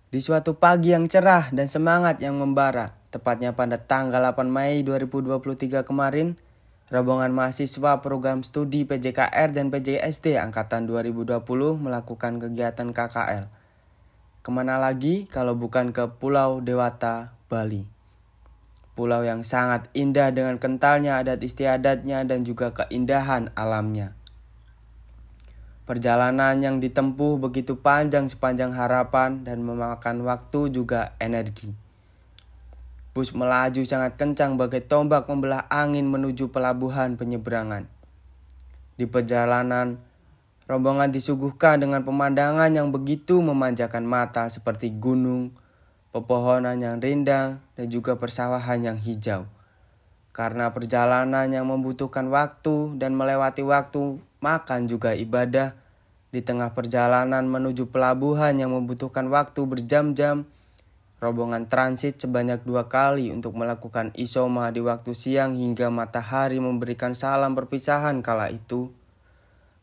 Di suatu pagi yang cerah dan semangat yang membara, tepatnya pada tanggal 8 Mei 2023 kemarin, rombongan mahasiswa program studi PJKR dan PJSD Angkatan 2020 melakukan kegiatan KKL. Kemana lagi kalau bukan ke Pulau Dewata, Bali. Pulau yang sangat indah dengan kentalnya adat istiadatnya dan juga keindahan alamnya. Perjalanan yang ditempuh begitu panjang sepanjang harapan dan memakan waktu juga energi. Bus melaju sangat kencang bagai tombak membelah angin menuju pelabuhan penyeberangan. Di perjalanan, rombongan disuguhkan dengan pemandangan yang begitu memanjakan mata seperti gunung, pepohonan yang rindang, dan juga persawahan yang hijau. Karena perjalanan yang membutuhkan waktu dan melewati waktu, makan juga ibadah. Di tengah perjalanan menuju pelabuhan yang membutuhkan waktu berjam-jam, rombongan transit sebanyak 2 kali untuk melakukan isoma di waktu siang hingga matahari memberikan salam perpisahan kala itu.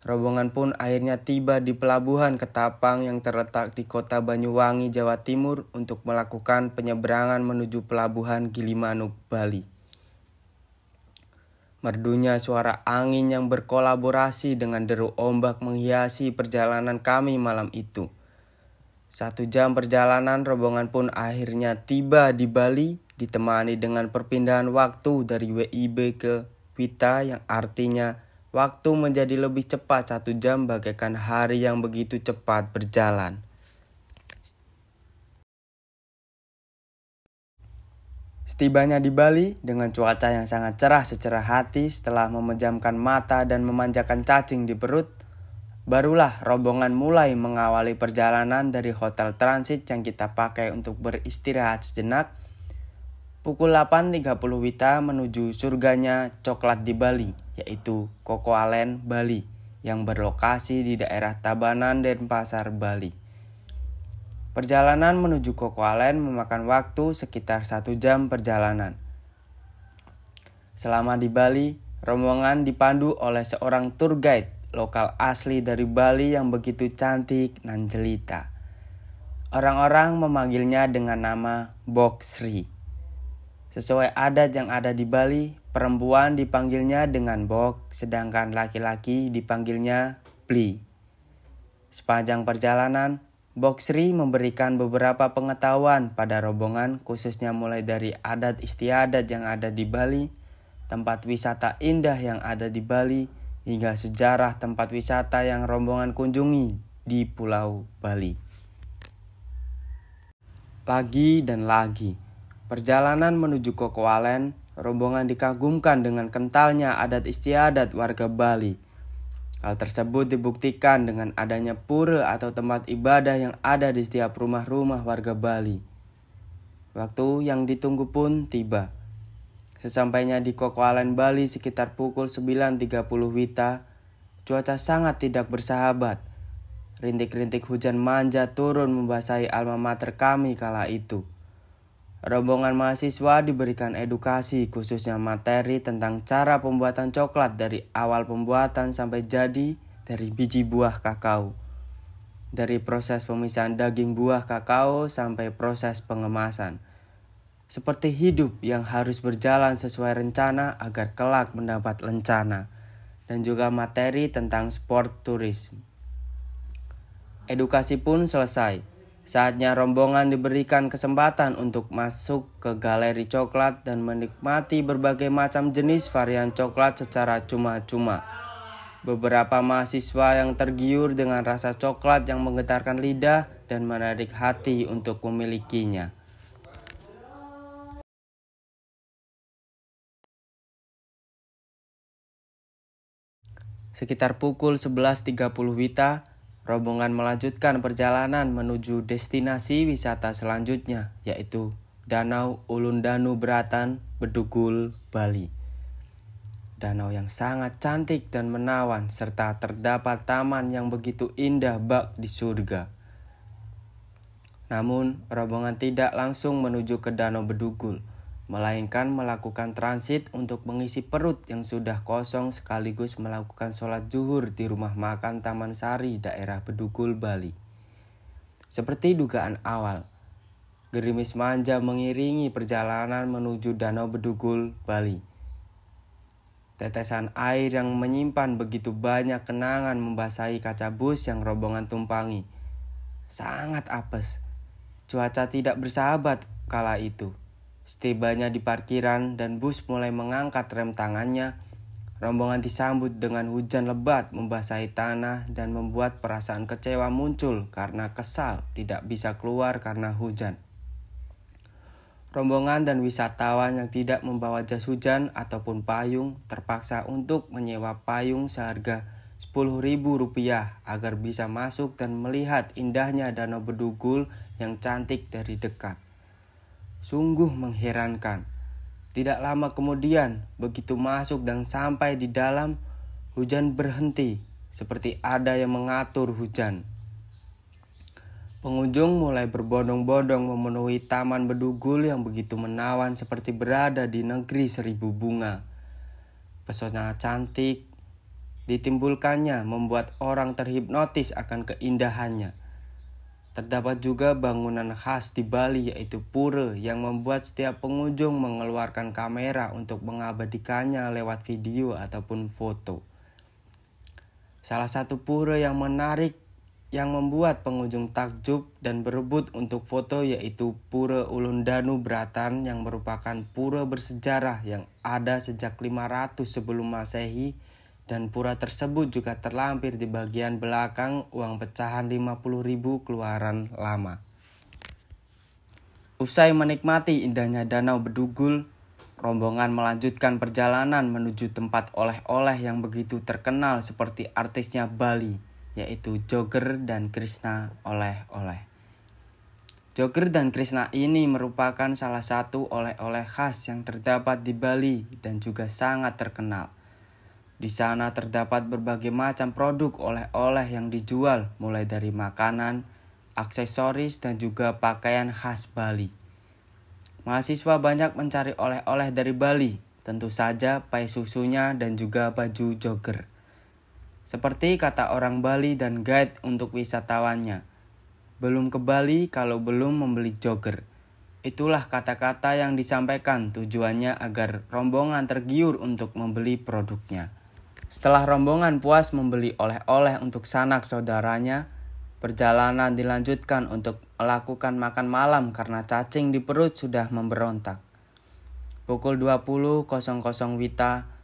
Rombongan pun akhirnya tiba di pelabuhan Ketapang yang terletak di kota Banyuwangi, Jawa Timur untuk melakukan penyeberangan menuju pelabuhan Gilimanuk, Bali. Merdunya suara angin yang berkolaborasi dengan deru ombak menghiasi perjalanan kami malam itu. 1 jam perjalanan rombongan pun akhirnya tiba di Bali, ditemani dengan perpindahan waktu dari WIB ke Wita yang artinya waktu menjadi lebih cepat 1 jam bagaikan hari yang begitu cepat berjalan. Setibanya di Bali dengan cuaca yang sangat cerah secerah hati setelah memejamkan mata dan memanjakan cacing di perut, barulah rombongan mulai mengawali perjalanan dari hotel transit yang kita pakai untuk beristirahat sejenak. Pukul 8.30 Wita menuju surganya coklat di Bali, yaitu Koko Alen, Bali, yang berlokasi di daerah Tabanan, Denpasar, Bali. Perjalanan menuju Koko Alen memakan waktu sekitar 1 jam perjalanan. Selama di Bali, rombongan dipandu oleh seorang tour guide lokal asli dari Bali yang begitu cantik dan jelita. Orang-orang memanggilnya dengan nama Bok Sri. Sesuai adat yang ada di Bali, perempuan dipanggilnya dengan Bok, sedangkan laki-laki dipanggilnya Pli. Sepanjang perjalanan, Bok Sri memberikan beberapa pengetahuan pada rombongan, khususnya mulai dari adat istiadat yang ada di Bali, tempat wisata indah yang ada di Bali, hingga sejarah tempat wisata yang rombongan kunjungi di Pulau Bali. Lagi dan lagi, perjalanan menuju Koko Alen, rombongan dikagumkan dengan kentalnya adat istiadat warga Bali. Hal tersebut dibuktikan dengan adanya pura atau tempat ibadah yang ada di setiap rumah-rumah warga Bali. Waktu yang ditunggu pun tiba. Sesampainya di Koko Alen, Bali sekitar pukul 9.30 Wita, cuaca sangat tidak bersahabat. Rintik-rintik hujan manja turun membasahi alma mater kami kala itu. Rombongan mahasiswa diberikan edukasi khususnya materi tentang cara pembuatan coklat dari awal pembuatan sampai jadi dari biji buah kakao. Dari proses pemisahan daging buah kakao sampai proses pengemasan. Seperti hidup yang harus berjalan sesuai rencana agar kelak mendapat lencana. Dan juga materi tentang sport tourism. Edukasi pun selesai. Saatnya rombongan diberikan kesempatan untuk masuk ke galeri coklat dan menikmati berbagai macam jenis varian coklat secara cuma-cuma. Beberapa mahasiswa yang tergiur dengan rasa coklat yang menggetarkan lidah dan menarik hati untuk memilikinya. Sekitar pukul 11.30 Wita, rombongan melanjutkan perjalanan menuju destinasi wisata selanjutnya, yaitu Danau Ulundanu Beratan, Bedugul, Bali. Danau yang sangat cantik dan menawan, serta terdapat taman yang begitu indah bak di surga. Namun, rombongan tidak langsung menuju ke Danau Bedugul, melainkan melakukan transit untuk mengisi perut yang sudah kosong sekaligus melakukan sholat zuhur di rumah makan Taman Sari daerah Bedugul, Bali. Seperti dugaan awal, Gerimis manja mengiringi perjalanan menuju Danau Bedugul, Bali. Tetesan air yang menyimpan begitu banyak kenangan membasahi kaca bus yang rombongan tumpangi. Sangat apes. Cuaca tidak bersahabat kala itu. Setibanya di parkiran dan bus mulai mengangkat rem tangannya, rombongan disambut dengan hujan lebat membasahi tanah dan membuat perasaan kecewa muncul karena kesal tidak bisa keluar karena hujan. Rombongan dan wisatawan yang tidak membawa jas hujan ataupun payung terpaksa untuk menyewa payung seharga Rp10.000 agar bisa masuk dan melihat indahnya Danau Bedugul yang cantik dari dekat. Sungguh mengherankan. Tidak lama kemudian, begitu masuk dan sampai di dalam, hujan berhenti, seperti ada yang mengatur hujan. Pengunjung mulai berbondong-bondong memenuhi Taman Bedugul yang begitu menawan seperti berada di negeri seribu bunga. Pesona cantik ditimbulkannya membuat orang terhipnotis akan keindahannya. Terdapat juga bangunan khas di Bali yaitu pura yang membuat setiap pengunjung mengeluarkan kamera untuk mengabadikannya lewat video ataupun foto. Salah satu pura yang menarik yang membuat pengunjung takjub dan berebut untuk foto yaitu Pura Ulundanu Bratan yang merupakan pura bersejarah yang ada sejak 500 sebelum Masehi, dan pura tersebut juga terlampir di bagian belakang uang pecahan 50.000 keluaran lama. Usai menikmati indahnya Danau Bedugul, rombongan melanjutkan perjalanan menuju tempat oleh-oleh yang begitu terkenal seperti artisnya Bali, yaitu Jogger dan Krishna oleh-oleh. Jogger dan Krishna ini merupakan salah satu oleh-oleh khas yang terdapat di Bali dan juga sangat terkenal. Di sana terdapat berbagai macam produk oleh-oleh yang dijual, mulai dari makanan, aksesoris, dan juga pakaian khas Bali. Mahasiswa banyak mencari oleh-oleh dari Bali, tentu saja pai susunya dan juga baju jogger. Seperti kata orang Bali dan guide untuk wisatawannya, belum ke Bali kalau belum membeli jogger. Itulah kata-kata yang disampaikan tujuannya agar rombongan tergiur untuk membeli produknya. Setelah rombongan puas membeli oleh-oleh untuk sanak saudaranya, perjalanan dilanjutkan untuk melakukan makan malam karena cacing di perut sudah memberontak. Pukul 20.00 WITA,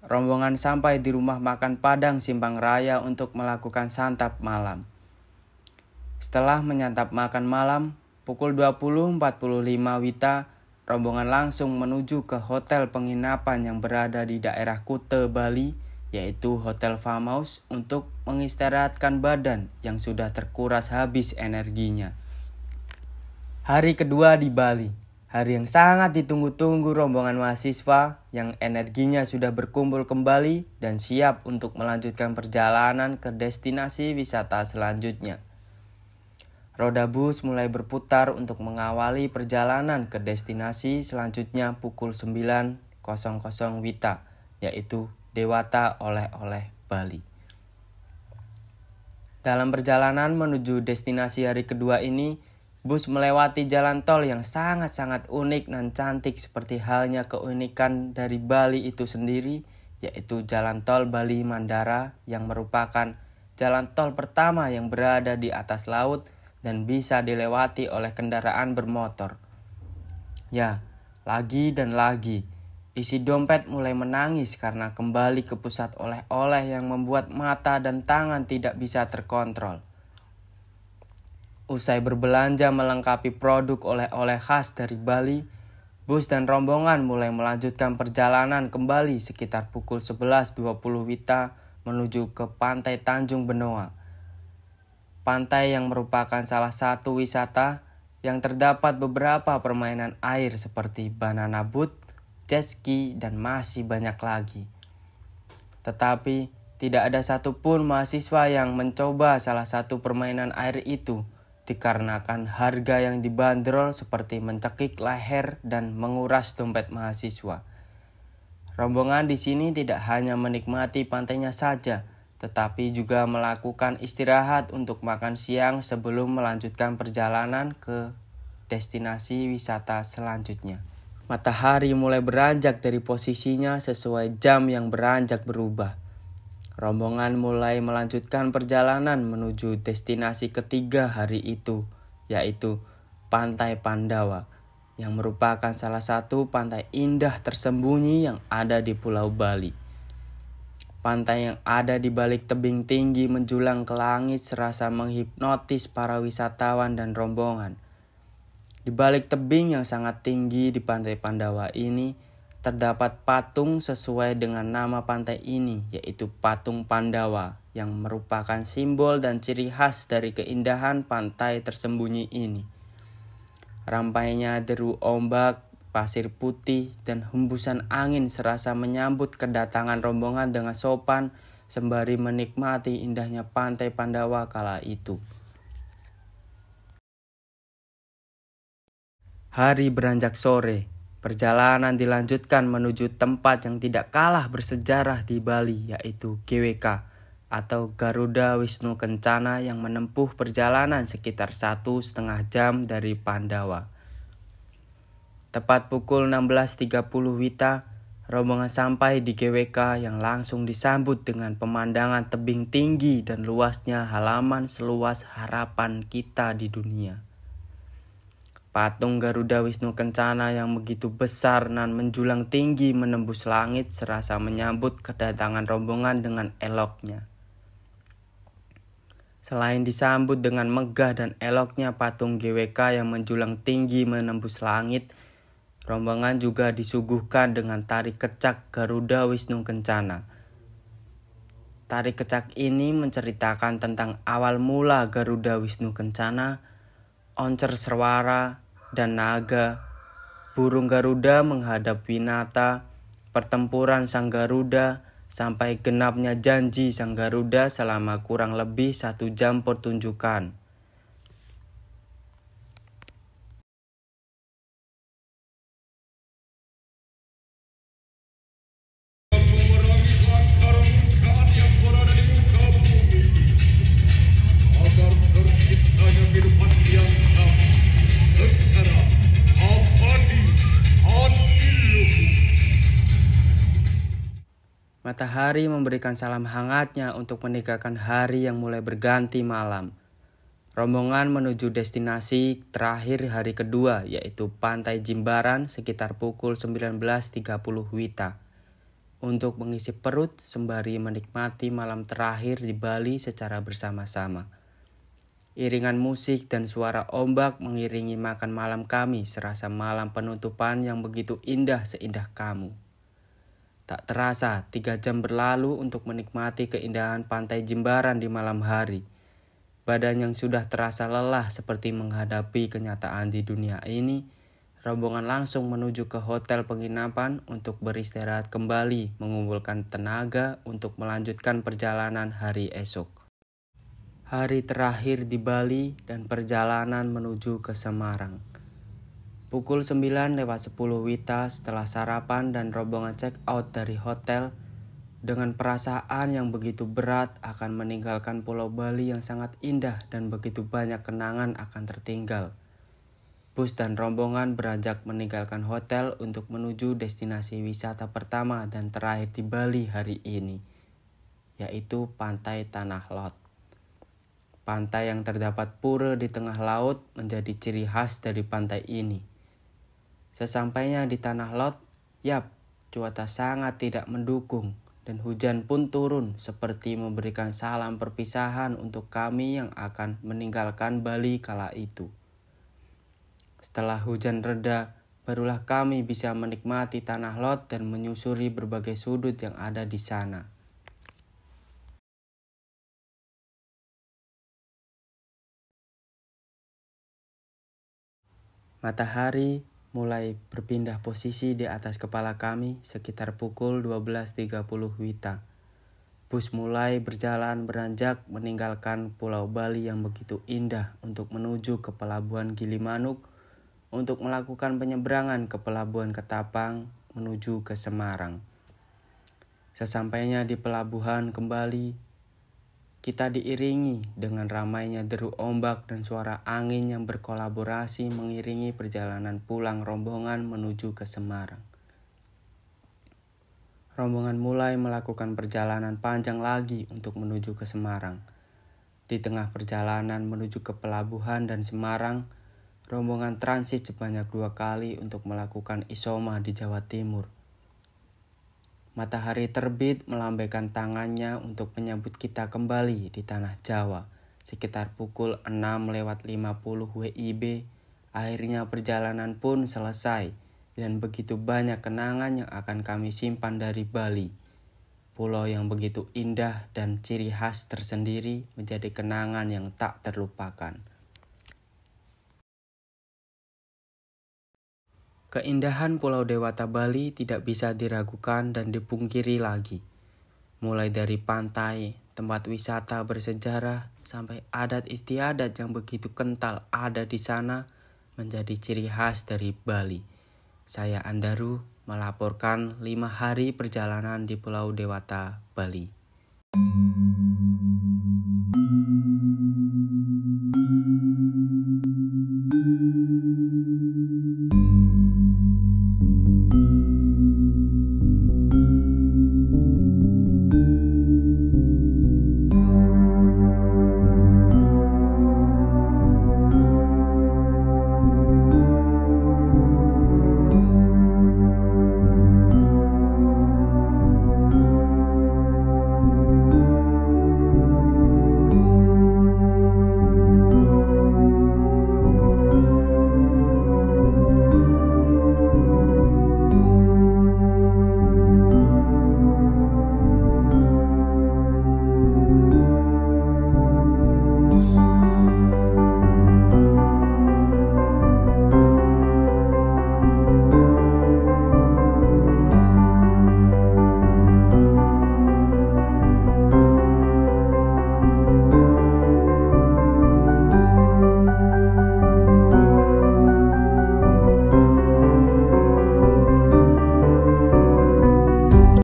rombongan sampai di rumah makan Padang Simpang Raya untuk melakukan santap malam. Setelah menyantap makan malam, pukul 20.45 WITA, rombongan langsung menuju ke hotel penginapan yang berada di daerah Kuta, Bali, yaitu Hotel Farmhouse untuk mengistirahatkan badan yang sudah terkuras habis energinya. Hari kedua di Bali. Hari yang sangat ditunggu-tunggu rombongan mahasiswa yang energinya sudah berkumpul kembali dan siap untuk melanjutkan perjalanan ke destinasi wisata selanjutnya. Roda bus mulai berputar untuk mengawali perjalanan ke destinasi selanjutnya pukul 9.00 WITA, yaitu Dewata Oleh-oleh Bali. Dalam perjalanan menuju destinasi hari kedua ini, bus melewati jalan tol yang sangat-sangat unik dan cantik seperti halnya keunikan dari Bali itu sendiri, yaitu jalan tol Bali Mandara yang merupakan jalan tol pertama yang berada di atas laut dan bisa dilewati oleh kendaraan bermotor. Ya, lagi dan lagi, isi dompet mulai menangis karena kembali ke pusat oleh-oleh yang membuat mata dan tangan tidak bisa terkontrol. Usai berbelanja melengkapi produk oleh-oleh khas dari Bali, bus dan rombongan mulai melanjutkan perjalanan kembali sekitar pukul 11.20 WITA menuju ke Pantai Tanjung Benoa. Pantai yang merupakan salah satu wisata yang terdapat beberapa permainan air seperti banana boat, jet ski, dan masih banyak lagi. Tetapi tidak ada satupun mahasiswa yang mencoba salah satu permainan air itu dikarenakan harga yang dibanderol seperti mencekik leher dan menguras dompet mahasiswa. Rombongan di sini tidak hanya menikmati pantainya saja, tetapi juga melakukan istirahat untuk makan siang sebelum melanjutkan perjalanan ke destinasi wisata selanjutnya. Matahari mulai beranjak dari posisinya sesuai jam yang beranjak berubah. Rombongan mulai melanjutkan perjalanan menuju destinasi ketiga hari itu, yaitu Pantai Pandawa, yang merupakan salah satu pantai indah tersembunyi yang ada di Pulau Bali. Pantai yang ada di balik tebing tinggi menjulang ke langit serasa menghipnotis para wisatawan dan rombongan. Di balik tebing yang sangat tinggi di Pantai Pandawa ini, terdapat patung sesuai dengan nama pantai ini, yaitu Patung Pandawa, yang merupakan simbol dan ciri khas dari keindahan pantai tersembunyi ini. Rampainya deru ombak, pasir putih, dan hembusan angin serasa menyambut kedatangan rombongan dengan sopan sembari menikmati indahnya Pantai Pandawa kala itu. Hari beranjak sore, perjalanan dilanjutkan menuju tempat yang tidak kalah bersejarah di Bali, yaitu GWK atau Garuda Wisnu Kencana, yang menempuh perjalanan sekitar 1,5 jam dari Pandawa. Tepat pukul 16.30 WITA, rombongan sampai di GWK yang langsung disambut dengan pemandangan tebing tinggi dan luasnya halaman seluas harapan kita di dunia. Patung Garuda Wisnu Kencana yang begitu besar dan menjulang tinggi menembus langit serasa menyambut kedatangan rombongan dengan eloknya. Selain disambut dengan megah dan eloknya patung GWK yang menjulang tinggi menembus langit, rombongan juga disuguhkan dengan tari kecak Garuda Wisnu Kencana. Tari kecak ini menceritakan tentang awal mula Garuda Wisnu Kencana, oncer Serwara dan naga, burung Garuda menghadap Winata, pertempuran Sang Garuda, sampai genapnya janji Sang Garuda selama kurang lebih 1 jam pertunjukan. Matahari memberikan salam hangatnya untuk meninggalkan hari yang mulai berganti malam. Rombongan menuju destinasi terakhir hari kedua, yaitu Pantai Jimbaran sekitar pukul 19.30 WITA, untuk mengisi perut sembari menikmati malam terakhir di Bali secara bersama-sama. Iringan musik dan suara ombak mengiringi makan malam kami serasa malam penutupan yang begitu indah seindah kamu. Tak terasa 3 jam berlalu untuk menikmati keindahan Pantai Jimbaran di malam hari. Badan yang sudah terasa lelah seperti menghadapi kenyataan di dunia ini, rombongan langsung menuju ke hotel penginapan untuk beristirahat kembali, mengumpulkan tenaga untuk melanjutkan perjalanan hari esok. Hari terakhir di Bali dan perjalanan menuju ke Semarang. Pukul 9:10 WITA setelah sarapan dan rombongan check out dari hotel, dengan perasaan yang begitu berat akan meninggalkan Pulau Bali yang sangat indah dan begitu banyak kenangan akan tertinggal. Bus dan rombongan beranjak meninggalkan hotel untuk menuju destinasi wisata pertama dan terakhir di Bali hari ini, yaitu Pantai Tanah Lot. Pantai yang terdapat pura di tengah laut menjadi ciri khas dari pantai ini. Sesampainya di Tanah Lot, cuaca sangat tidak mendukung dan hujan pun turun seperti memberikan salam perpisahan untuk kami yang akan meninggalkan Bali kala itu. Setelah hujan reda, barulah kami bisa menikmati Tanah Lot dan menyusuri berbagai sudut yang ada di sana. Matahari mulai berpindah posisi di atas kepala kami sekitar pukul 12.30 WITA. Bus mulai berjalan beranjak meninggalkan Pulau Bali yang begitu indah untuk menuju ke Pelabuhan Gilimanuk untuk melakukan penyeberangan ke Pelabuhan Ketapang menuju ke Semarang. Sesampainya di pelabuhan kembali, kita diiringi dengan ramainya deru ombak dan suara angin yang berkolaborasi mengiringi perjalanan pulang rombongan menuju ke Semarang. Rombongan mulai melakukan perjalanan panjang lagi untuk menuju ke Semarang. Di tengah perjalanan menuju ke pelabuhan dan Semarang, rombongan transit sebanyak 2 kali untuk melakukan isoma di Jawa Timur. Matahari terbit melambaikan tangannya untuk menyambut kita kembali di tanah Jawa. Sekitar pukul 6:50 WIB, akhirnya perjalanan pun selesai dan begitu banyak kenangan yang akan kami simpan dari Bali. Pulau yang begitu indah dan ciri khas tersendiri menjadi kenangan yang tak terlupakan. Keindahan Pulau Dewata Bali tidak bisa diragukan dan dipungkiri lagi. Mulai dari pantai, tempat wisata bersejarah, sampai adat istiadat yang begitu kental ada di sana menjadi ciri khas dari Bali. Saya Andaru melaporkan 5 hari perjalanan di Pulau Dewata, Bali.